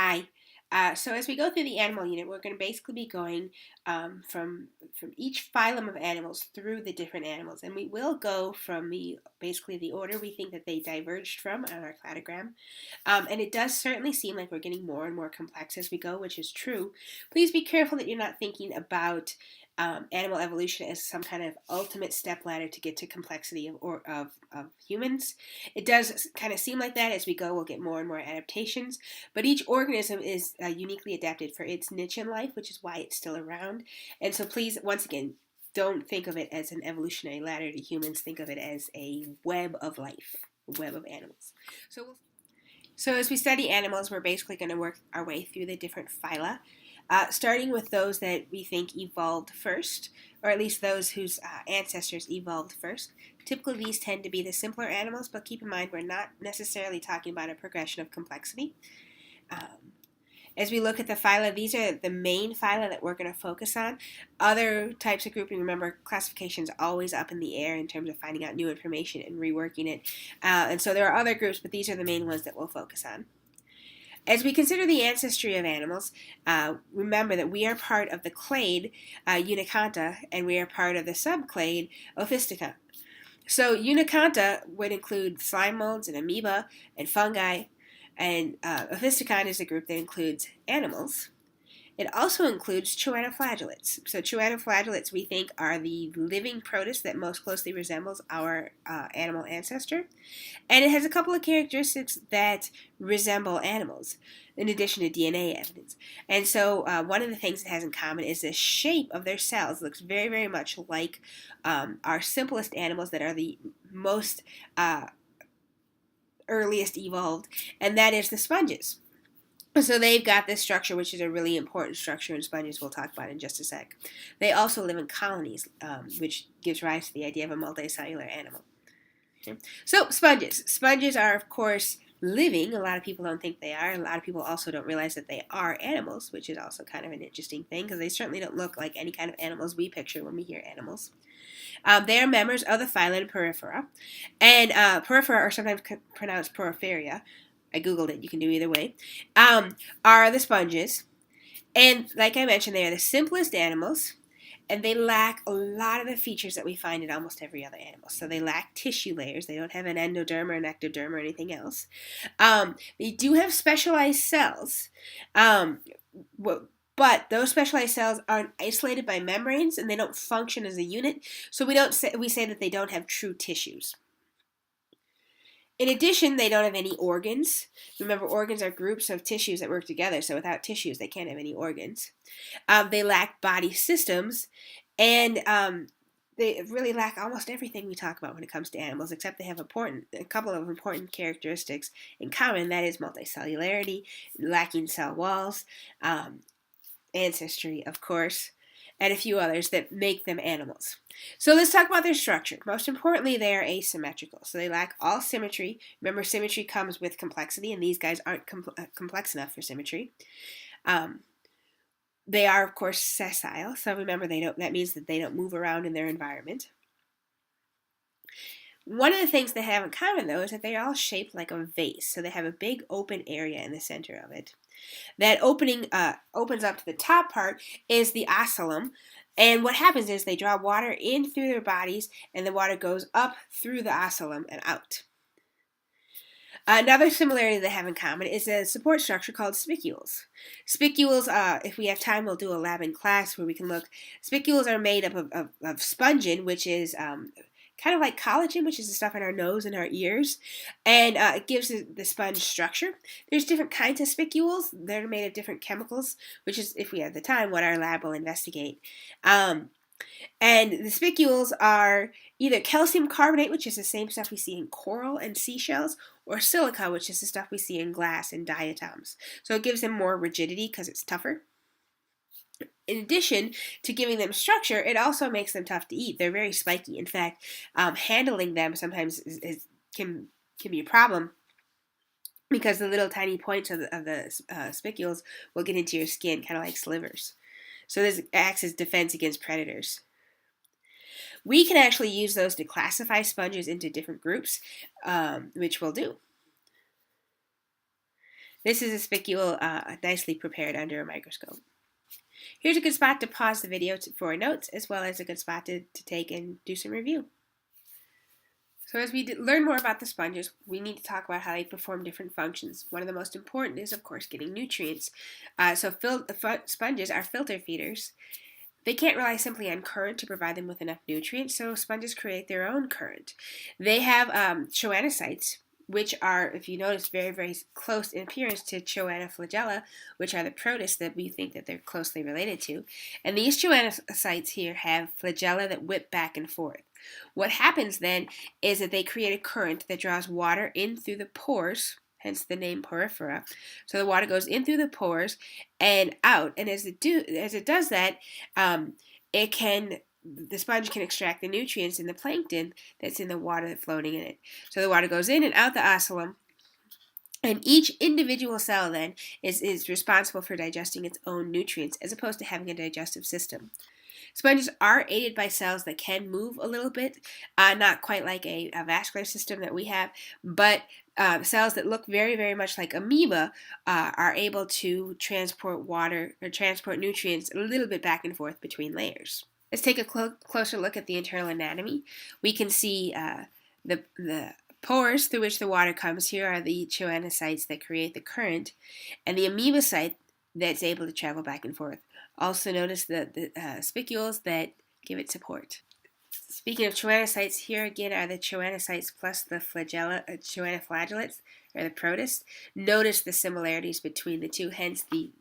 Hi. So as we go through the animal unit, we're going to basically be going from each phylum of animals through the different animals, and we will go from the order we think that they diverged from on our cladogram. And it does certainly seem like we're getting more and more complex as we go, which is true. Please be careful that you're not thinking about animal evolution as some kind of ultimate step ladder to get to complexity of humans. It does kind of seem like that as we go. We'll get more and more adaptations, but each organism is uniquely adapted for its niche in life, which is why it's still around. And so please, once again, don't think of it as an evolutionary ladder to humans. Think of it as a web of life, a web of animals. So as we study animals, we're basically going to work our way through the different phyla, starting with those that we think evolved first, or at least those whose ancestors evolved first. Typically, these tend to be the simpler animals, but keep in mind we're not necessarily talking about a progression of complexity. Um, as we look at the phyla, these are the main phyla that we're going to focus on. Other types of grouping, remember, classification is always up in the air in terms of finding out new information and reworking it. And so there are other groups, but these are the main ones that we'll focus on. As we consider the ancestry of animals, remember that we are part of the clade Uniconta, and we are part of the subclade Ophistica. So Uniconta would include slime molds and amoeba and fungi, and Ophisticon is a group that includes animals. It also includes choanoflagellates. So choanoflagellates, we think, are the living protist that most closely resembles our animal ancestor. And it has a couple of characteristics that resemble animals, in addition to DNA evidence. And so one of the things it has in common is the shape of their cells. It looks very, very much like our simplest animals that are the most earliest evolved, and that is the sponges. So they've got this structure, which is a really important structure in sponges we'll talk about in just a sec. They also live in colonies, which gives rise to the idea of a multicellular animal. Okay. So sponges. Sponges are, of course, living. A lot of people don't think they are. A lot of people also don't realize that they are animals, which is also kind of an interesting thing because they certainly don't look like any kind of animals we picture when we hear animals. They are members of the Phylum Porifera, and Porifera are sometimes pronounced Porifera. I googled it. You can do either way. Are the sponges, and like I mentioned, they are the simplest animals, and they lack a lot of the features that we find in almost every other animal. So they lack tissue layers. They don't have an endoderm or an ectoderm or anything else. They do have specialized cells. But those specialized cells aren't isolated by membranes, and they don't function as a unit. So we say that they don't have true tissues. In addition, they don't have any organs. Remember, organs are groups of tissues that work together, so without tissues, they can't have any organs. They lack body systems, and they really lack almost everything we talk about when it comes to animals, except they have a couple of important characteristics in common. That is multicellularity, lacking cell walls, ancestry, of course, and a few others that make them animals. So let's talk about their structure. Most importantly, they are asymmetrical. So they lack all symmetry. Remember, symmetry comes with complexity, and these guys aren't complex enough for symmetry. They are, of course, sessile. So remember, that means that they don't move around in their environment. One of the things they have in common, though, is that they're all shaped like a vase. So they have a big open area in the center of it. That opening opens up to the top part is the osculum. And what happens is they draw water in through their bodies, and the water goes up through the osculum and out. Another similarity they have in common is a support structure called spicules. Spicules, if we have time, we'll do a lab in class where we can look. Spicules are made up of spongin, which is kind of like collagen, which is the stuff in our nose and our ears, and it gives the sponge structure. There's different kinds of spicules. They're made of different chemicals, which is, if we have the time, what our lab will investigate. And the spicules are either calcium carbonate, which is the same stuff we see in coral and seashells, or silica, which is the stuff we see in glass and diatoms. So it gives them more rigidity because it's tougher. In addition to giving them structure, it also makes them tough to eat. They're very spiky. In fact, handling them sometimes can be a problem because the little tiny points of the spicules will get into your skin, kind of like slivers. So this acts as defense against predators. We can actually use those to classify sponges into different groups, which we'll do. This is a spicule nicely prepared under a microscope. Here's a good spot to pause the video for notes, as well as a good spot to take and do some review. So as we learn more about the sponges, we need to talk about how they perform different functions. One of the most important is, of course, getting nutrients. Sponges are filter feeders. They can't rely simply on current to provide them with enough nutrients, so sponges create their own current. They have choanocytes, which are, if you notice, very, very close in appearance to choanoflagella, which are the protists that we think that they're closely related to. And these choanocytes here have flagella that whip back and forth. What happens then is that they create a current that draws water in through the pores, hence the name porifera. So the water goes in through the pores and out, and as it does that, the sponge can extract the nutrients in the plankton that's in the water floating in it. So the water goes in and out the osculum, and each individual cell then is responsible for digesting its own nutrients, as opposed to having a digestive system. Sponges are aided by cells that can move a little bit, not quite like a vascular system that we have, but cells that look very, very much like amoeba are able to transport water or transport nutrients a little bit back and forth between layers. Let's take a closer look at the internal anatomy. We can see the pores through which the water comes. Here are the choanocytes that create the current, and the amoeba site that's able to travel back and forth. Also notice the spicules that give it support. Speaking of choanocytes, here again are the choanocytes plus the choanoflagellates, or the protists. Notice the similarities between the two, hence the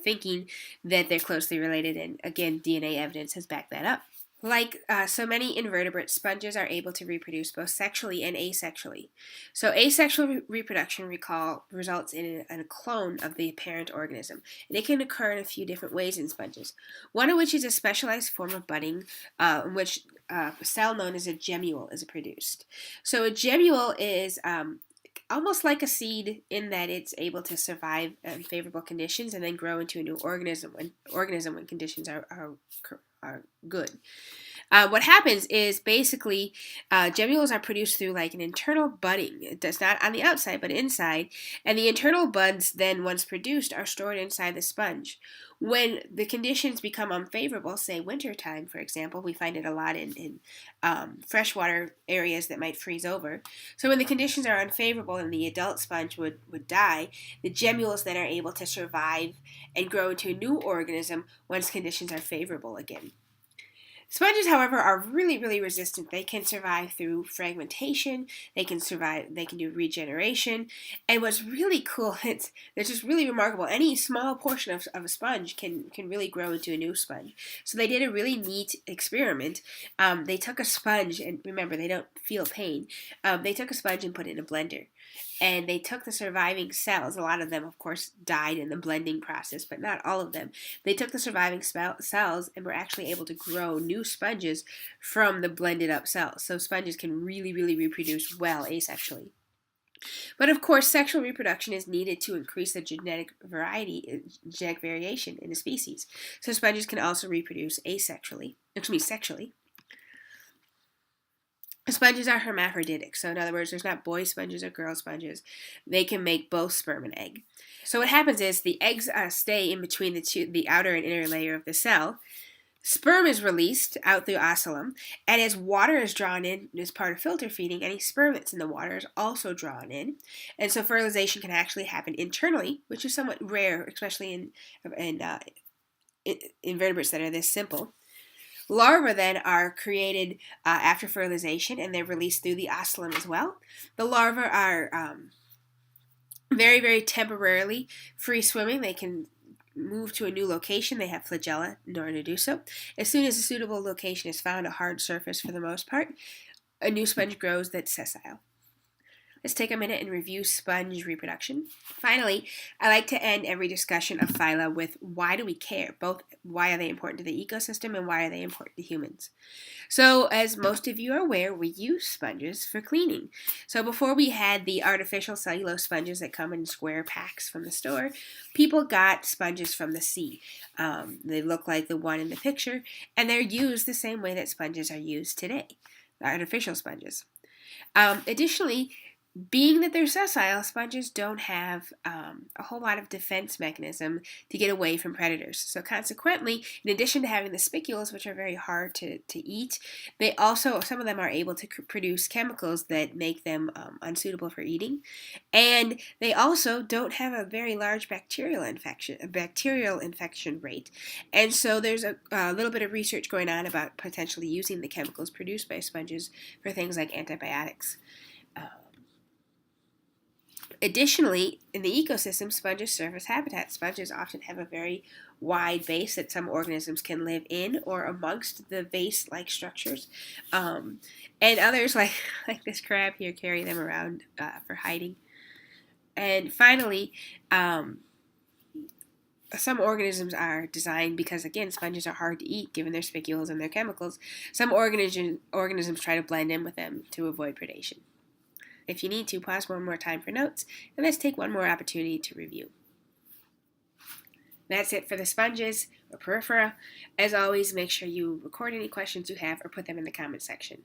thinking that they're closely related, and again, DNA evidence has backed that up. Like so many invertebrates, sponges are able to reproduce both sexually and asexually. So asexual reproduction, results in a clone of the parent organism. And it can occur in a few different ways in sponges. One of which is a specialized form of budding, in which a cell known as a gemule is produced. So a gemule is almost like a seed in that it's able to survive in favorable conditions and then grow into a new organism when conditions are good. What happens is basically gemmules are produced through like an internal budding. It does not on the outside but inside, and the internal buds then, once produced, are stored inside the sponge. When the conditions become unfavorable, say wintertime, for example, we find it a lot in freshwater areas that might freeze over. So when the conditions are unfavorable and the adult sponge would die, the gemmules then are able to survive and grow into a new organism once conditions are favorable again. Sponges, however, are really, really resistant. They can survive through fragmentation. They can do regeneration. And what's really cool, it's just really remarkable. Any small portion of a sponge can really grow into a new sponge. So they did a really neat experiment. They took a sponge, and remember, they don't feel pain. They took a sponge and put it in a blender. And they took the surviving cells. A lot of them, of course, died in the blending process, but not all of them. They took the surviving cells and were actually able to grow new sponges from the blended up cells. So sponges can really, really reproduce well asexually. But of course, sexual reproduction is needed to increase the genetic variation in a species. So sponges can also reproduce sexually. Sponges are hermaphroditic, so in other words, there's not boy sponges or girl sponges. They can make both sperm and egg. So what happens is the eggs stay in between the outer and inner layer of the cell. Sperm is released out through osculum, and as water is drawn in as part of filter feeding, any sperm that's in the water is also drawn in. And so fertilization can actually happen internally, which is somewhat rare, especially in invertebrates that are this simple. Larvae then are created after fertilization, and they're released through the osculum as well. The larvae are very, very temporarily free swimming. They can move to a new location. They have flagella in order to do so. As soon as a suitable location is found, a hard surface for the most part, a new sponge grows that's sessile. Let's take a minute and review sponge reproduction. Finally, I like to end every discussion of phyla with why do we care? Both why are they important to the ecosystem and why are they important to humans? So as most of you are aware, we use sponges for cleaning. So before we had the artificial cellulose sponges that come in square packs from the store, people got sponges from the sea. They look like the one in the picture, and they're used the same way that sponges are used today, the artificial sponges. Additionally, Being that they're sessile, sponges don't have a whole lot of defense mechanism to get away from predators. So consequently, in addition to having the spicules, which are very hard to eat, they also, some of them are able to produce chemicals that make them unsuitable for eating. And they also don't have a very large bacterial infection rate. And so there's a little bit of research going on about potentially using the chemicals produced by sponges for things like antibiotics. Additionally, in the ecosystem, sponges serve as habitat. Sponges often have a very wide base that some organisms can live in or amongst the vase-like structures. And others, like this crab here, carry them around for hiding. And finally, some organisms are designed because, again, sponges are hard to eat given their spicules and their chemicals. Some organisms try to blend in with them to avoid predation. If you need to, pause one more time for notes, and let's take one more opportunity to review. That's it for the sponges or porifera. As always, make sure you record any questions you have or put them in the comment section.